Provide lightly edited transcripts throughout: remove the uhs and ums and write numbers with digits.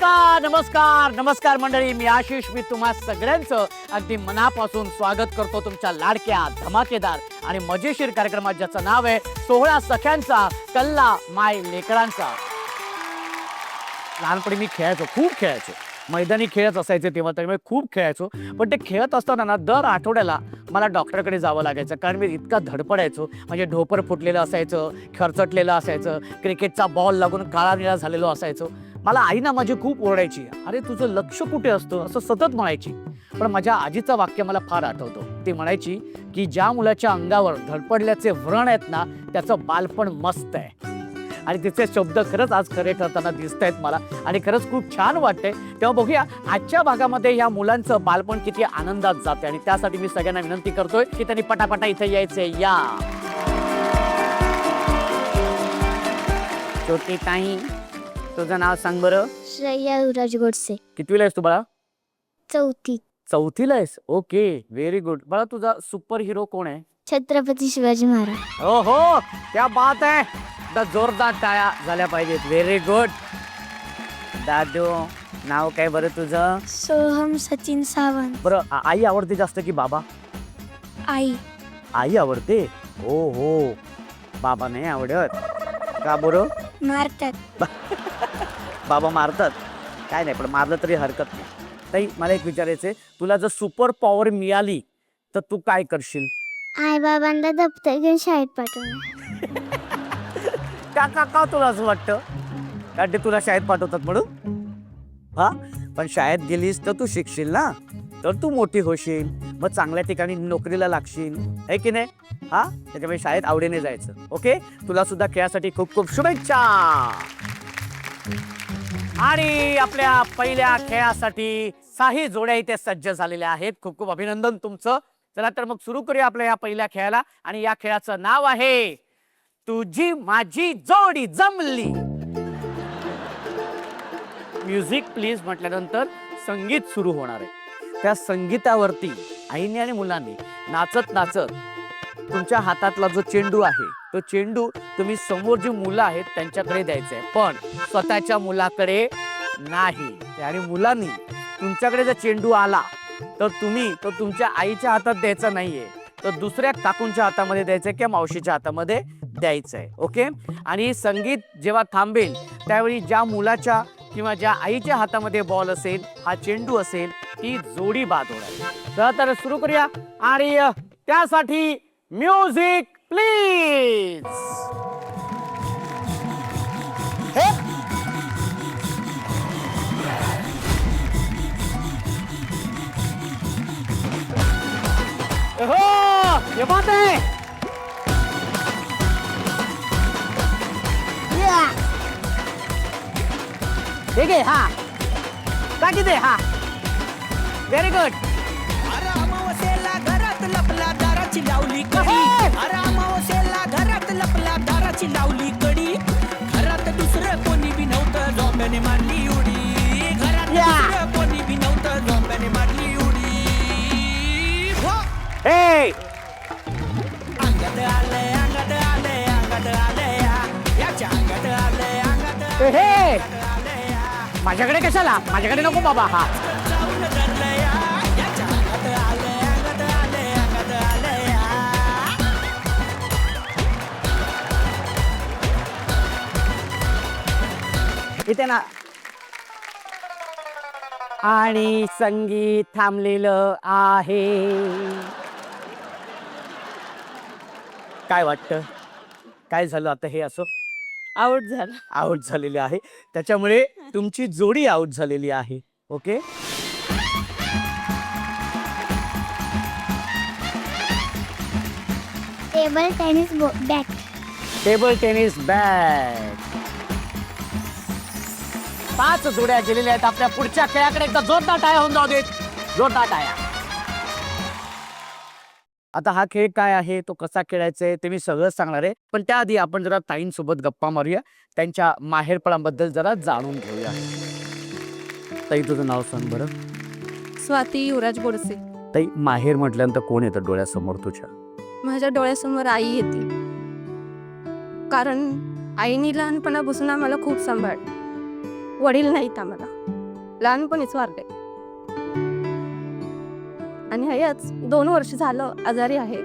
नमस्कार नमस्कार नमस्कार मंडळी, मी आशिष. मी तुम्हा सगळ्यांचं अगदी मनापासून स्वागत करतो तुमच्या लाडक्या धमाकेदार आणि मजेशीर कार्यक्रमात, ज्याचं नाव आहे 16 सख्यांचा कल्ला माय लेकरांचा. लहानपणी मी खेळायचो, खूप खेळायचो. मैदानी खेळच असायचे तेव्हा, त्यामुळे खूप खेळायचो. पण ते खेळत असताना ना दर आठवड्याला मला डॉक्टरकडे जावं लागायचं, कारण मी इतका धडपडायचो. म्हणजे ढोपर फुटलेलं असायचं, खरचटलेलं असायचं, क्रिकेटचा बॉल लागून काळा निळा झालेलो असायचो. मला आई ना माझी खूप ओरडायची, अरे तुझं लक्ष कुठे असतं, असं सतत म्हणायची. पण माझ्या आजीचं वाक्य मला फार आठवतं. ती म्हणायची की ज्या मुलाच्या अंगावर धडपडल्याचे व्रण आहेत ना, त्याचं बालपण मस्त आहे. आणि तिचे शब्द खरंच आज खरे करताना दिसत आहेत मला, आणि खरंच खूप छान वाटतंय. तेव्हा बघूया आजच्या भागामध्ये या मुलांचं बालपण किती आनंदात जाते. आणि त्यासाठी मी सगळ्यांना विनंती करतोय की त्यांनी पटापटा इथे यायचे. या छोटी ताई, तुझं नाव सांग बरं. श्रेया युवराज गोडसे. कितवीला आहेस तू बाळा? चौथीला आहेस. Okay, very good. बाळा, तुझा सुपर हिरो कोण आहे? छत्रपती शिवाजी महाराज. हो हो, क्या बात आहे. जोरदार टाळ्या झाल्या पाहिजेत. Very good. दादू, नाव काय बरं तुझं? सोहम सचिन सावंत. बरं, आई आवडते जास्त की बाबा? आई. आई आवडते. हो हो, बाबा नाही आवडत का बरं? मारतात. बाबा मारतात. काय नाही, पण मारलं तरी हरकत नाही. ताई, मला एक विचारायचंय, तुला जर सुपर पॉवर मिळाली तर तू काय करशील? आई बाबांना दप्तर घेऊन शाळेत पाठवणार. का तुला असं वाटतं? कारण ते तुला शाळेत पाठवतात म्हणून? हा, पण शाळेत गेलीस तर तू शिकशील ना, तर तू मोठी होशील, मग चांगल्या ठिकाणी नोकरीला लागशील, है की नाही? हा, त्याच्यामुळे शाळेत आवडीने जायचं. ओके, तुला सुद्धा खेळासाठी खूप खूप शुभेच्छा. आणि आपल्या पहिल्या खेळासाठी 6 जोड्या इथे सज्ज झालेल्या आहेत. खूप खूप अभिनंदन तुमचं. चला तर मग सुरू करूया आपल्या या पहिल्या खेळाला. आणि या खेळाचं नाव आहे तुझी माझी जोडी जमली. म्युझिक प्लीज म्हटल्यानंतर संगीत सुरू होणार आहे. त्या संगीतावरती आईने आणि मुलांनी नाचत नाचत तुमच्या हातातला जो चेंडू आहे, तो चेंडू तुम्ही समोर जी मुलं आहेत त्यांच्याकडे द्यायचा आहे, पण स्वतःच्या मुलाकडे नाही. आणि मुलांनी तुमच्याकडे जर चेंडू आला तर तुम्ही तो तुमच्या आईच्या हातात द्यायचा नाहीये, तर दुसऱ्या काकूंच्या हातामध्ये द्यायचंय किंवा मावशीच्या हातामध्ये द्यायचंय. ओके, आणि संगीत जेव्हा थांबेल त्यावेळी ज्या मुलाच्या किंवा ज्या आईच्या हातामध्ये बॉल असेल, हा चेंडू असेल, ती जोडी बाद होणार. चला तर सुरू करूया. आणि त्यासाठी म्युझिक प्लीज. हो, ये बात आहे. ठीक आहे. हा, टाकी दे. हा, व्हेरी गुड. अमावस्येला घरात लपला दाराची लावली कडी. अमावस्येला घरात लपला दाराची लावली कडी. घरात दुसरं कोणी बी नव्हतं, झोंब्याने मारली उडी. घरात दुसरं कोणी बी नव्हतं, झोंब्याने मारली उडी. हो, हे अंगात आलंय, अंगात आलंय, अंगात आलंय, याच्या अंगात आलंय, अंगात हे आलंय. माझ्याकडे कशाला? माझ्याकडे नको बाबा. हा, जाऊन धरलंय, याच्या अंगात आलंय, अंगात आलंय, अंगात आलंय. इथे ना. आणि संगीत थांबलेलं आहे. काय वाटतं, काय झालं आता? हे असं आउट झालं, आउट झालेली आहे. त्याच्यामुळे तुमची जोडी आउट झालेली आहे. Okay, table tennis bat. Table tennis bat. 5 जोड्या गेलेल्या आहेत. आपल्या पुढच्या खेळाकडे एकदा जोरदार टाळ्या होऊन जाऊ देत. जोरदार टाळ्या. आता हा खेळ काय आहे, तो कसा खेळायचा आहे, ते मी सगळं सांगणार आहे. पण त्याआधी आपण जरा ताईंसोबत गप्पा मारूया, त्यांच्या माहेरपणाबद्दल जरा जाणून घेऊया. ताई, तुझं नाव सांग बरं. स्वाती युवराज गोडसे. ताई, माहेर म्हटल्यानंतर कोण येतं डोळ्यासमोर तुझ्या? माझ्या डोळ्यासमोर आई येते, कारण आईने लहानपणापासून आम्हाला खूप सांभाळलं. वडील नाहीत आम्हाला. लहानपणीच वारले. आणि हेच 2 वर्ष झालं आजारी आहे.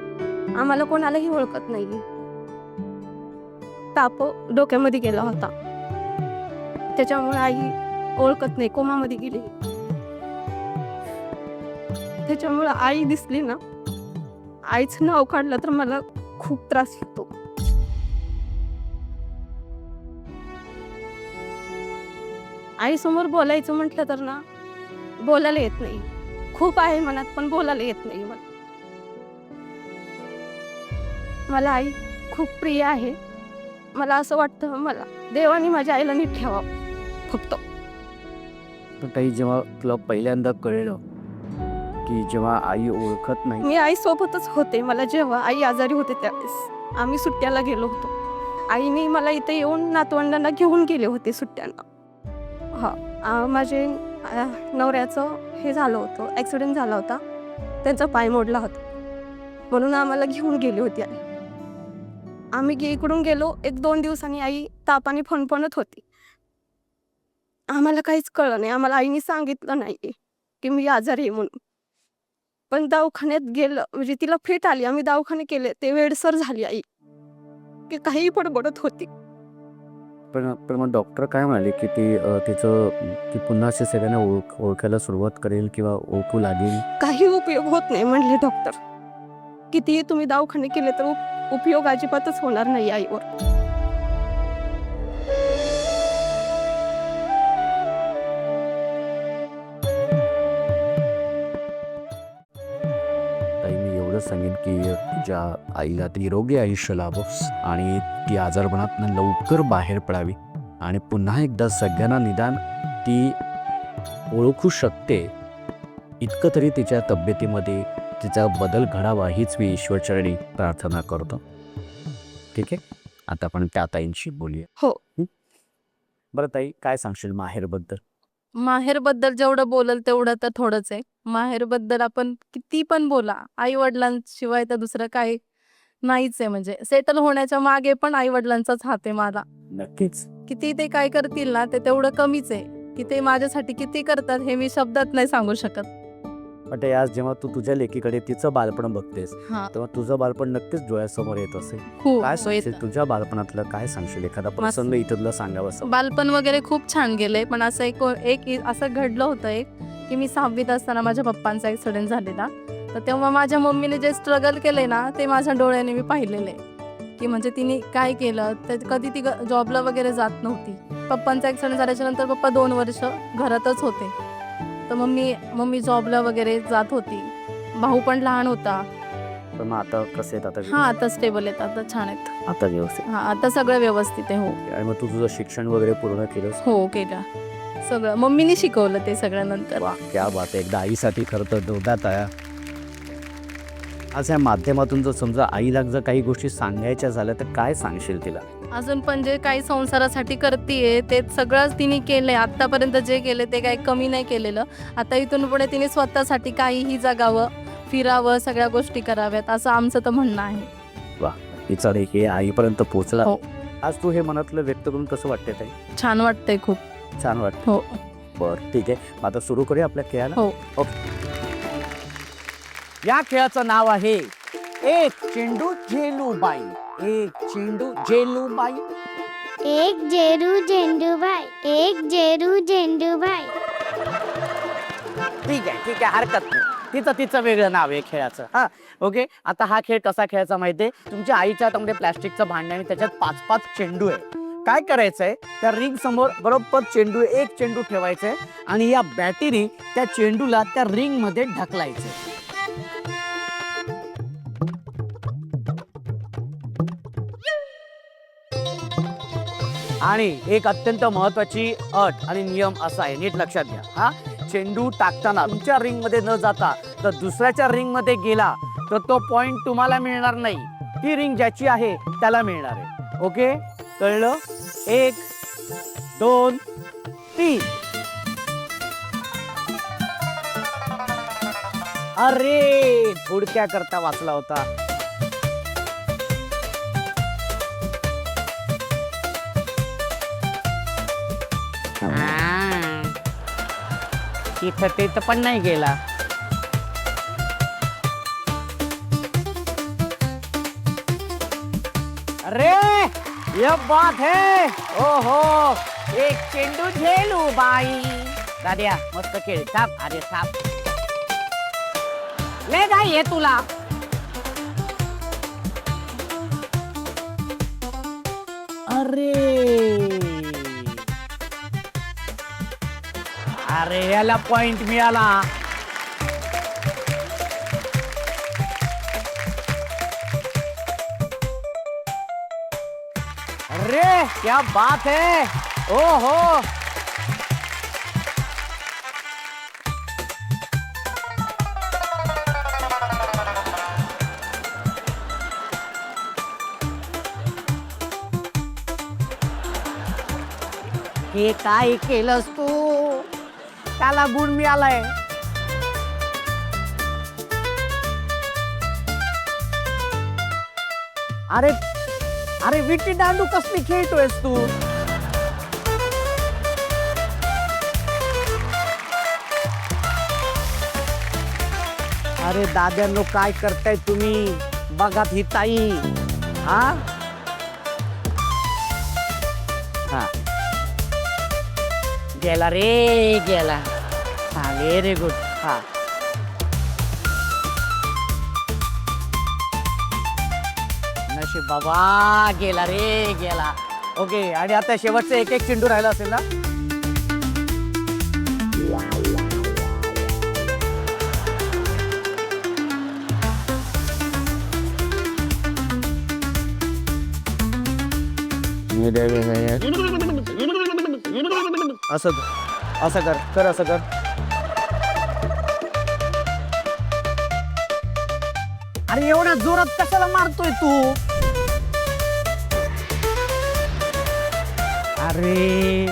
आम्हाला कोणालाही ओळखत नाही. ताप डोक्यामध्ये गेला होता, त्याच्यामुळे आई ओळखत नाही, कोमामध्ये गेली. त्याच्यामुळे आई दिसली ना, आईचं नाव काढलं तर मला खूप त्रास होतो. आईसमोर बोलायचं म्हटलं तर ना, बोलायला येत नाही. खूप आहे मनात, पण बोलायला येत नाही मला. मला आई खूप प्रिय आहे. मला असं वाटतं, मला देवाने माझ्या आईला नीट ठेवावं फक्त. पण ताई, जेव्हा तुला पहिल्यांदा कळलं की जेव्हा आई ओळखत नाही, मी आईसोबतच होते. मला जेव्हा आई आजारी होते त्यावेळेस आम्ही सुट्ट्याला गेलो होतो. आईने मला इथे येऊन नातवंडांना घेऊन गेले होते सुट्ट्यांना. माझे नवऱ्याचं हे झालं होतं, ॲक्सिडेंट झाला होता, त्यांचा पाय मोडला होता, म्हणून आम्हाला घेऊन गेली होती आई. आम्ही इकडून गेलो, 1-2 दिवसांनी आई तापाने फणफणत होती. आम्हाला काहीच कळलं नाही. आम्हाला आईने सांगितलं नाही की मी आजारी आहे म्हणून. पण दवाखान्यात गेलं, म्हणजे तिला फिट आली, आम्ही दवाखाने केले, ते वेडसर झाली आई, की काही बडबडत होती. पण मग डॉक्टर काय म्हणाले की ती पुन्हा असे सगळ्यांना ओळखायला सुरुवात करेल किंवा ओळखू लागेल? काही उपयोग होत नाही म्हणले डॉक्टर. कितीही तुम्ही दवाखाने केले तर उपयोग अजिबातच होणार नाही आईवर. ताई, मी एवढं सांगेन की तुझ्या आईला निरोगी आयुष्य लाभो आणि ती आजारपणातनं लवकर बाहेर पडावी आणि पुन्हा एकदा सगळ्यांना निदान ती ओळखू शकते इतकं तरी तिच्या तब्येतीमध्ये तिचा बदल घडावा, हीच मी ईश्वरचरणी प्रार्थना करतो. ठीक आहे, आता आपण त्या ताईंशी बोलूया. हो. बरं ताई, काय सांगशील माहेरबद्दल? माहेरबद्दल जेवढं बोलल तेवढं तर थोडंच आहे. माहेरबद्दल आपण किती पण बोला, आई वडिलांशिवाय तर दुसरं काही नाहीच आहे. म्हणजे सेटल होण्याच्या मागे पण आई वडिलांचाच हात आहे मला. नक्कीच. किती ते काय करतील ना, ते तेवढं कमीच आहे. की ते माझ्यासाठी किती करतात हे मी शब्दात नाही सांगू शकत. पण ते आज जेव्हा तू तुझ्या लेकीकडे तिचं बालपण बघतेस, हा, तेव्हा तुझं बालपण नक्कीच डोळ्यासमोर येत असेल. खूप काय सांगशील येतं. तुझ्या बालपणातलं? काय सांगशील एखादा प्रसंग इथलं सांगावं असं? बालपण वगैरे खूप छान गेले, पण असं एक असं घडलं होतं की मी 6वीत असताना माझ्या पप्पांचा ॲक्सिडेंट झालेला. तर तेव्हा माझ्या मम्मीने जे स्ट्रगल केले ना, ते माझ्या डोळ्याने मी पाहिलेले. की म्हणजे तिने काय केलं, तर कधी ती जॉबला वगैरे जात नव्हती. पप्पांचा ॲक्सिडेंट झाल्याच्या नंतर पप्पा 2 वर्ष घरातच होते. तर मम्मी जॉबला वगैरे जात होती. भाऊ पण लहान होता. पण मग आता कसे आहेत? हा, आता स्टेबल आहेत, आता छान आहेत. आता व्यवस्थित. हा, आता सगळं व्यवस्थित आहे. हो आणि मग तू तुझं शिक्षण वगैरे पूर्ण केलंस? हो केलं सगळं. मम्मीने शिकवलं ते सगळं नंतर. वा, क्या बात आहे. एकदा आईसाठी खरं तर दोघात आहे. आज या माध्यमातून जर समजा आईला जर काही गोष्टी सांगायच्या झाल्या तर काय सांगशील तिला? अजून पण जे काही संसारासाठी करतीये ते सगळंच तिने केलंय. आतापर्यंत जे केले ते काही कमी नाही केलेलं. आता इथून पुढे तिने स्वतःसाठी काहीही जगावं, फिरावं, सगळ्या गोष्टी कराव्यात, असं आमचं तर म्हणणं आहे. वा, तिचा हे आईपर्यंत पोहोचला. हो. आज तू हे मनातलं व्यक्त करून कसं वाटतंय ताई? छान वाटतंय खूप. छान वाटतं. हो. बरं, ठीक आहे. आता सुरू करूया आपल्या खेळाला. हो. ओके. या खेळाचं नाव आहे एक चेंडू झेलूबाई. एक चेंडू झेलूबाई. एक जेरू झेंडूबाई, एक जेरू झेंडूबाई. ठीक आहे, हरकत नाही. तिचं वेगळं नाव आहे खेळाचं. हा, ओके. आता हा खेळ कसा खेळायचा माहितीये? तुमच्या आईच्या हातामध्ये प्लॅस्टिकचं भांड आणि त्याच्यात 5-5 चेंडू आहे. काय करायचंय, त्या रिंग समोर बरोबर एक चेंडू ठेवायचंय आणि या बॅटरीने त्या चेंडूला त्या रिंग मध्ये ढकलायचं. आणि एक अत्यंत महत्वाची अट आणि नियम असा आहे, नीट लक्षात घ्या. हा, चेंडू टाकताना तुमच्या रिंग मध्ये न जाता तर दुसऱ्याच्या रिंग मध्ये गेला तर तो पॉइंट तुम्हाला मिळणार नाही. ती रिंग ज्याची आहे त्याला मिळणार आहे. ओके, कळलं? 1 2 3. अरे, थोडक्या करता वाचला होता. इथं तिथं पण नाही गेला. अरे ये बात है. ओहो, एक चेंडू झेलू बाई. दाद्या मस्त खेळ. थांब, अरे थांब. ले जाय ये तुला. अरे अरे याला पॉइंट मिळाला. अरे क्या बात है. ओहो, हे काय केलंस तू. त्याला गुण मिळालाय. अरे अरे विटी दांडू कसली खेळतोयस तू. अरे दाद्यांनो काय करताय तुम्ही. बघा ही ताई. हा हा गेला रे गेला. हा व्हेरी गुड. हा नशीब बाबा. गेला रे गेला. ओके, आणि आता शेवटचं एक एक चेंडू राहिला असेल ना. असं असं कर कर असं कर. अरे एवढ्या जोरात कशाला मारतोय तू. अरे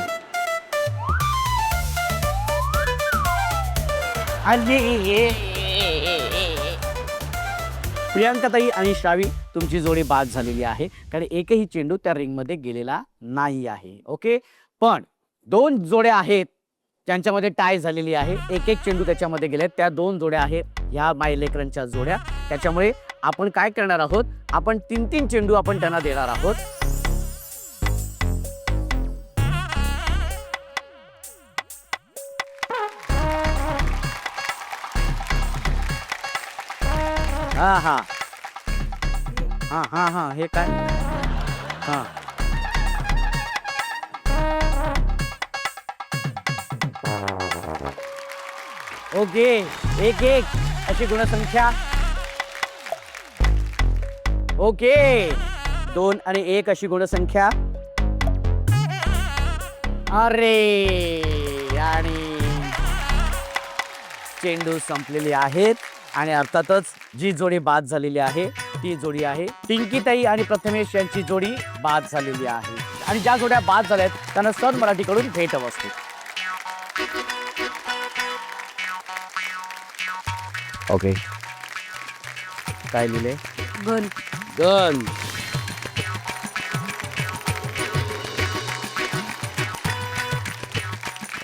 अरे प्रियांकाताई आणि श्रावी तुमची जोडी बाद झालेली आहे, कारण एकही चेंडू त्या रिंगमध्ये गेलेला नाही आहे. ओके, पण दोन जोड्या आहेत त्यांच्यामध्ये टाय झालेली आहे. एक एक चेंडू त्याच्यामध्ये गेले. त्या दोन जोड्या आहेत ह्या मायलेकरांच्या जोड्या. त्याच्यामुळे आपण काय करणार आहोत, आपण 3-3 चेंडू आपण त्यांना देणार आहोत. हा हा हा हा हा हे काय. हा ओके, एक एक अशी गुणसंख्या. ओके, 2 आणि 1 अशी गुणसंख्या. अरे आणि चेंडू संपलेली आहेत. आणि अर्थातच जी जोडी बाद झालेली आहे ती जोडी आहे पिंकीताई आणि प्रथमेश यांची जोडी बाद झालेली आहे. आणि ज्या जोड्या बाद झाल्या आहेत त्यांना सन मराठीकडून भेट असते. ओके, काय लिहिले. गन. गन.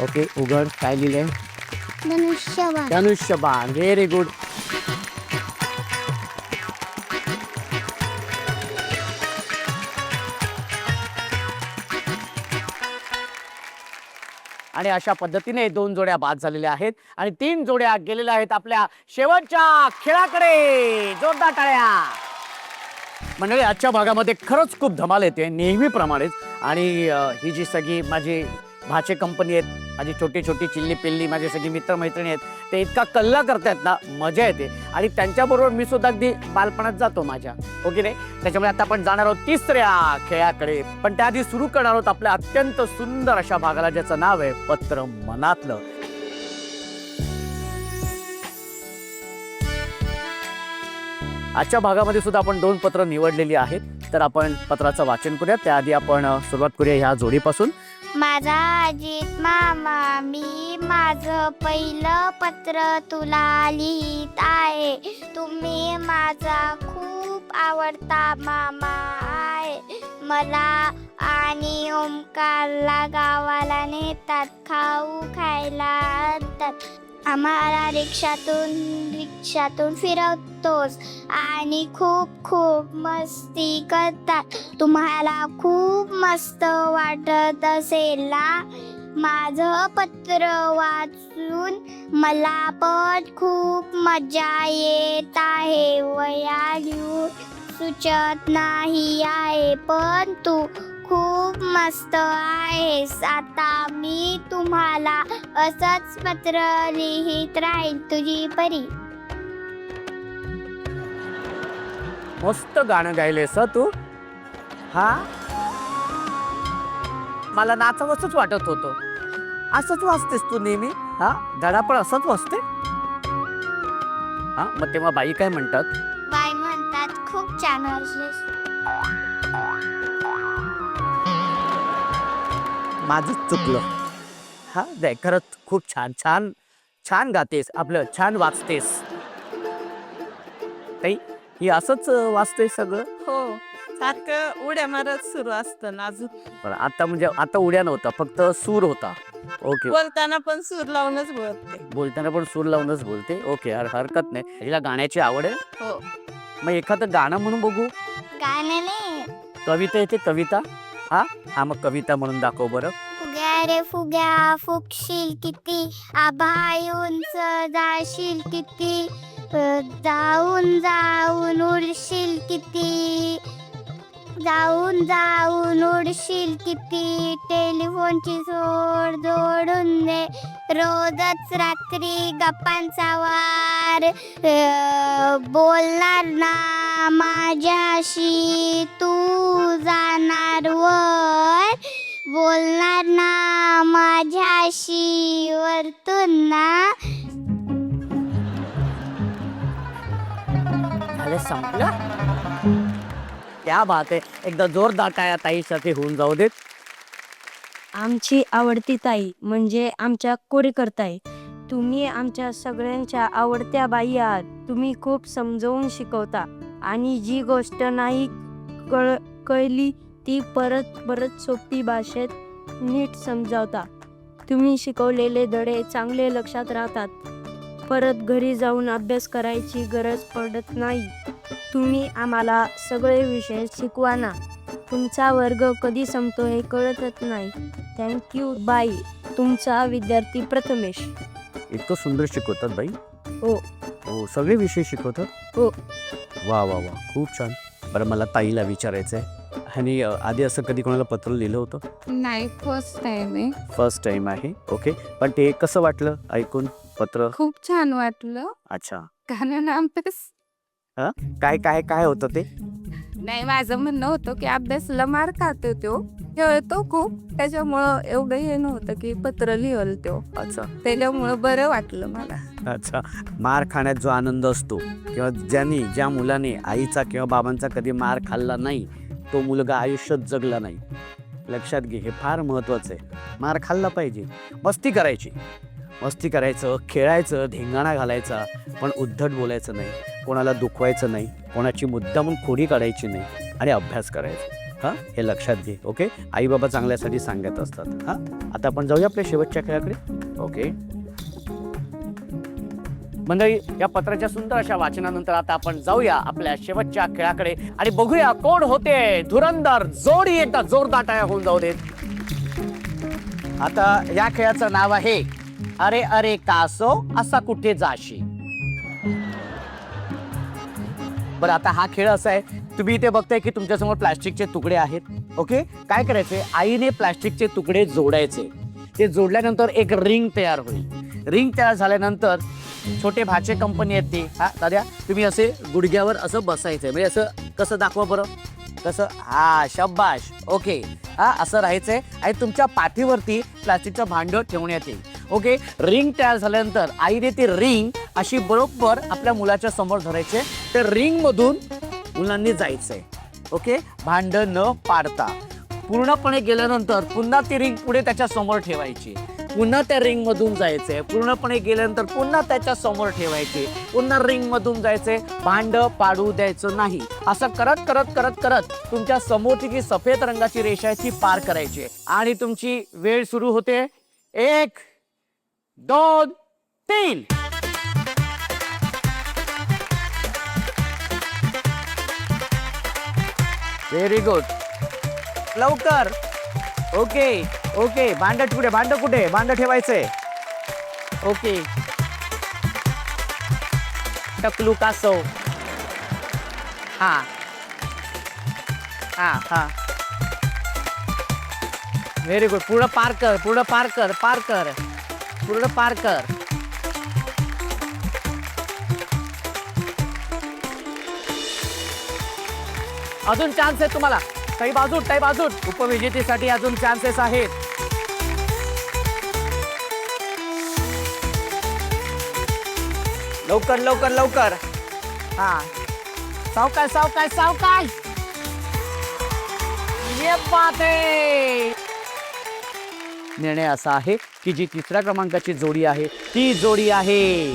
ओके, उघड. काय लिहिले. धनुष्यबाण. धनुष्यबाण. Very good. आणि अशा पद्धतीने 2 जोड्या बाद झालेल्या आहेत आणि 3 जोड्या गेलेल्या आहेत आपल्या शेवटच्या खेळाकडे. जोरदार टाळ्या. मंडळी, आजच्या भागामध्ये खरंच खूप धमाल येते नेहमीप्रमाणेच. आणि ही जी सगळी माझी भाचे कंपनी आहेत, माझी छोटी छोटी चिल्ली पिल्ली, माझे सगळे मित्रमैत्रिणी आहेत, ते इतका कल्ला करतायत ना, मजा येते. आणि त्यांच्याबरोबर मी सुद्धा अगदी बालपणात जातो माझ्या. ओके नाही. त्याच्यामुळे आता आपण जाणार आहोत 3ऱ्या खेळाकडे. पण त्याआधी सुरू करणार आहोत आपल्या अत्यंत सुंदर अशा भागाला, ज्याचं नाव आहे पत्र मनातलं. आजच्या भागामध्ये सुद्धा आपण 2 पत्र निवडलेली आहेत. तर आपण पत्राचं वाचन करूया. त्याआधी आपण सुरुवात करूया ह्या जोडीपासून. माझा अजित मामा, मी माझं पहिलं पत्र तुला लिहित आहे. तुम्ही माझा खूप आवडता मामा आहे. मला आणि ओमकारला गावाला नेतात, खाऊ खायला आणतात. आम्हाला रिक्षातून फिरवतोस आणि खूप खूप मस्ती करतात. तुम्हाला खूप मस्त वाटत असेल ना माझं पत्र वाचून? मला पण खूप मजा येत आहे. वह्या लिहून सुचत नाही आहे, पण तू खूप मस्त आहेस. आता मी तुम्हाला असंच पत्र लिहित राहील. तुझी परी. मस्त गाणं गायलेस तू. हा, मला नाचावंसच वाटत होतं. असंच वाचतेस तू नेहमी? हा, धडा पण असंच वाचते? हा, मग तेव्हा बाई काय म्हणतात? बाई म्हणतात खूप छान वाचलेस. माझंच चुकलं. हा, दे खरंच खूप छान छान छान गातेस, आपलं छान वाचतेस. ताई, ही असंच वाचते सगळं? हो, सारखं उड्या मारत सुरू असतं नाजूक. बरं, आता म्हणजे आता उड्या नव्हता, फक्त सूर होता. ओके. बोलताना पण सूर लावूनच बोलते. बोलताना पण सूर लावूनच बोलते. ओके, हरकत नाही. हिला गाण्याची आवड आहे. हो. मग एखादं गाणं म्हणून बघू. गाणं नाही, कविता येते? कविता? हा हा, मग कविता म्हणून दाखव बरं. फुग्या रे फुग्या फुकशील किती, आभाळ उंच जाशील किती, जाऊन जाऊन उडशील किती, जाऊन जाऊन उडशील किती. टेलिफोनची जोड जोडून दे, रोजच रात्री गप्पांचा वार. बोलणार ना माझ्याशी तू जाणार वर, बोलणार ना माझ्याशी वरतून ना. झालं, संपलं. क्या बात आहे. एकदा जोरदार टाळ्या ताईसाठी होऊन जाऊ देत. आमची आवडती ताई म्हणजे आमच्या कोरेकर ताई. तुम्ही आमच्या सगळ्यांच्या आवडत्या बाई आहात. तुम्ही खूप समजावून शिकवता आणि जी गोष्ट नाही कळली ती परत सोपी भाषेत नीट समजावता. तुम्ही शिकवलेले धडे चांगले लक्षात राहतात. परत घरी जाऊन अभ्यास करायची गरज पडत नाही. तुम्ही आम्हाला सगळे विषय शिकवा ना. तुमचा वर्ग कधी संपतो हे कळतच नाही. थँक्यू बाई. तुमचा विद्यार्थी प्रथमेश. इतकं सुंदर शिकवतात बाई. हो. हो, सगळे विषय शिकवतात. हो. वा वा वा, खूप छान. बरं, मला ताईला विचारायचं आहे, आणि आधी असं कधी कोणाला पत्र लिहिलं होतं? नाही, फर्स्ट टाइम आहे. फर्स्ट टाइम आहे. ओके, पण ते कसं वाटलं ऐकून पत्र? खूप छान वाटलं. अच्छा, कारण अभ्यास काय काय काय होतं ते? नाही, माझं म्हणणं होतं की अभ्यासला मार खातो तो, खेळतो खूप, त्याच्यामुळं एवढं हे नव्हतं की पत्र लिहल तो. अच्छा त्याच्यामुळं बरं वाटलं मला. अच्छा, मार खाण्यात जो आनंद असतो, किंवा ज्या मुलाने आईचा किंवा बाबांचा कधी मार खाल्ला नाही, तो मुलगा आयुष्यात जगला नाही. लक्षात घे, हे फार महत्त्वाचं आहे. मार खाल्ला पाहिजे, मस्ती करायचं, खेळायचं, धिंगाणा घालायचा, पण उद्धट बोलायचं नाही, कोणाला दुखवायचं नाही, कोणाची मुद्दामून खोडी काढायची नाही, आणि अभ्यास करायचा. हां, हे लक्षात घे. ओके, आई बाबा चांगल्यासाठी सांगत असतात. हां, आता आपण जाऊया आपल्या शेवटच्या खेळाकडे. ओके मंडळी, या पत्राच्या सुंदर अशा वाचनानंतर आता आपण जाऊया आपल्या शेवटच्या खेळाकडे आणि बघूया कोण होते धुरंधर जोडी. एकदा जोरदार टाळ्या होऊन जाऊ देत. आता या खेळाचं नाव आहे अरे अरे कासो असा कुठे जाशी. बरं, आता हा खेळ असा आहे, तुम्ही इथे बघताय की तुमच्यासमोर प्लास्टिकचे तुकडे आहेत. ओके, काय करायचे, आईने प्लास्टिकचे तुकडे जोडायचे. ते जोडल्यानंतर एक रिंग तयार होईल. रिंग तयार झाल्यानंतर छोटे भाचे कंपनी आहेत ते. हा दाद्या, तुम्ही असे गुडघ्यावर असं बसायचंय, म्हणजे असं कसं दाखवा बरं, कसं, हा शब्बाश. ओके, हा असं राहायचंय आणि तुमच्या पाठीवरती प्लास्टिकचं भांड ठेवण्यात येईल. ओके, रिंग तयार झाल्यानंतर आईने ती रिंग अशी बरोबर आपल्या मुलाच्या समोर धरायचे. तर रिंग मधून मुलांनी जायचंय. ओके, भांड न पाडता पूर्णपणे गेल्यानंतर पुन्हा ती रिंग पुढे त्याच्या समोर ठेवायची, पुन्हा त्या रिंग मधून जायचंय, पूर्णपणे गेल्यानंतर पुन्हा त्याच्या समोर ठेवायचे, पुन्हा रिंग मधून जायचंय, भांड पाडू द्यायचं नाही. असं करत करत करत करत तुमच्या समोरची जी सफेद रंगाची रेषा आहे ती पार करायची आणि तुमची वेळ सुरू होते. 1 2 3. Very good. लवकर. Okay okay. भांड कुठे, भांड कुठे, भांड ठेवायचंय. ओके. टकलू कासव. हा हा हा. Very good. पूर्ण पार कर, पूर्ण पार कर, पार कर, पूर्ण पार कर. अजून चान्स आहे तुम्हाला. काही बाजूत, काही बाजूत. उपविजेतेसाठी अजून चान्सेस आहेत. लवकर लवकर लवकर. हा. सावकाश सावकाश सावकाश. ये बात आहे. निर्णय असा आहे की जी तिसऱ्या क्रमांकाची जोडी आहे ती जोडी आहे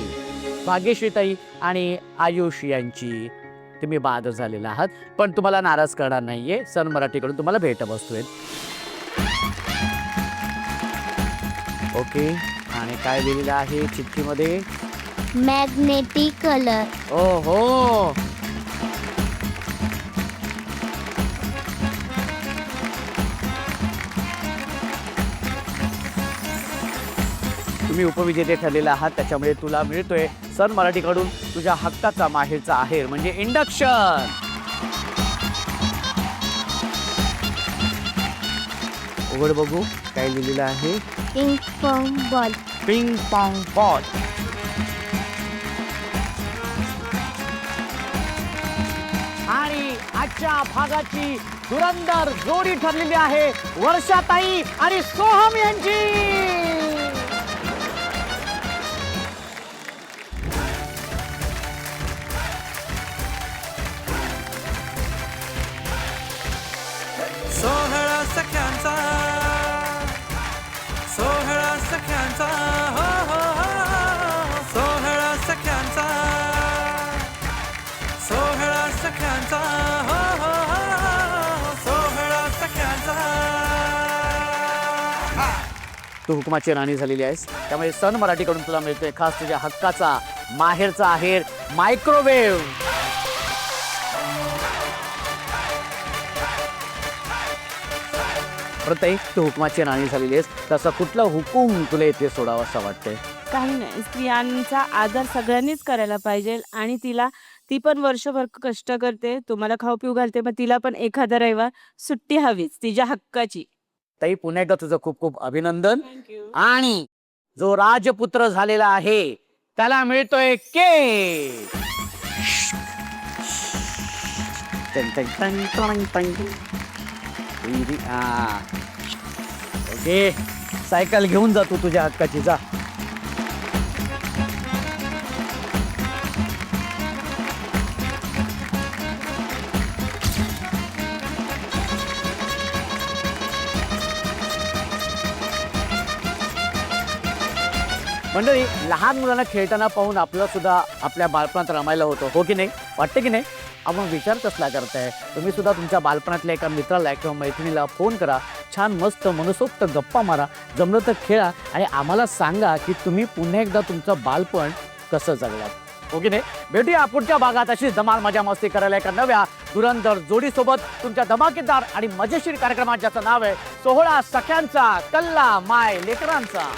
भाग्यश्रीताई आणि आयुष यांची. तुम्ही बाद झालेला आहात, पण तुम्हाला नाराज करणार नाहीये. सन मराठीकडून तुम्हाला भेटवस्तू आहेत. ओके. आणि काय लिहिलेलं आहे चिठ्ठीमध्ये? Magnetic colour. ओ हो. तुम्ही उपविजेते ठरलेला आहात, त्याच्यामुळे तुला मिळतोय सन मराठीकडून तुझ्या हक्काचा माहेरचा आहेर म्हणजे इंडक्शन. उघड बघू काय लिहिलेलं आहे. Pink Pong ball. पिंग पॉंग बॉल. आणि आजच्या भागाची धुरंधर जोडी ठरलेली आहे वर्षाताई आणि सोहम यांची. सोहळा सख्यांचा, सोहळा सख्यांचा, हो हो हो. सोहळा सख्यांचा, सोहळा सख्यांचा, हो हो हो. सोहळा सख्यांचा. तू हुकुमाची राणी झालेली आहेस, त्यामुळे सन मराठीकडून तुला मिळतोय खास तुझ्या हक्काचा माहेरचा आहेर मायक्रोवेव्ह. प्रत्येक तू हुकुमाची राणी झालेली आहेस, तसा कुठला हुकूम तुला इथे सोडावा असं वाटतंय? काही नाही, स्त्रियांचा आदर सगळ्यांनीच करायला पाहिजे आणि ती पण वर्षभर कष्ट करते, तुम्हाला खाऊ पिऊ घालते, मग तिला पण एखादा रविवार सुट्टी हवीच तिच्या हक्काची. ताई पुन्हा एकदा तुझं खूप खूप अभिनंदन. आणि जो राजपुत्र झालेला आहे त्याला मिळतोय केक. ओके. सायकल घेऊन जा तू तुझ्या हक्काची, जा. मंडळी, लहान मुलांना खेळताना पाहून आपलं सुद्धा आपल्या बालपणात रमायला होतं, हो की नाही? वाटतं की नाही? आपण विचार कसला करताय? तुम्ही सुद्धा तुमच्या बालपणातल्या एका मित्राला किंवा मैत्रिणीला फोन करा, छान मस्त मनसोक्त गप्पा मारा, जमलं तर खेळा आणि आम्हाला सांगा की तुम्ही पुन्हा एकदा तुमचं बालपण कसं जगलात, हो की नाही? भेटूया पुढच्या भागात अशीच धमाल मजा मस्ती करायला एका नव्या धुरंधर जोडीसोबत तुमच्या धमाकेदार आणि मजेशीर कार्यक्रमात, ज्याचं नाव आहे सोहळा सख्यांचा कल्ला माय लेकरांचा.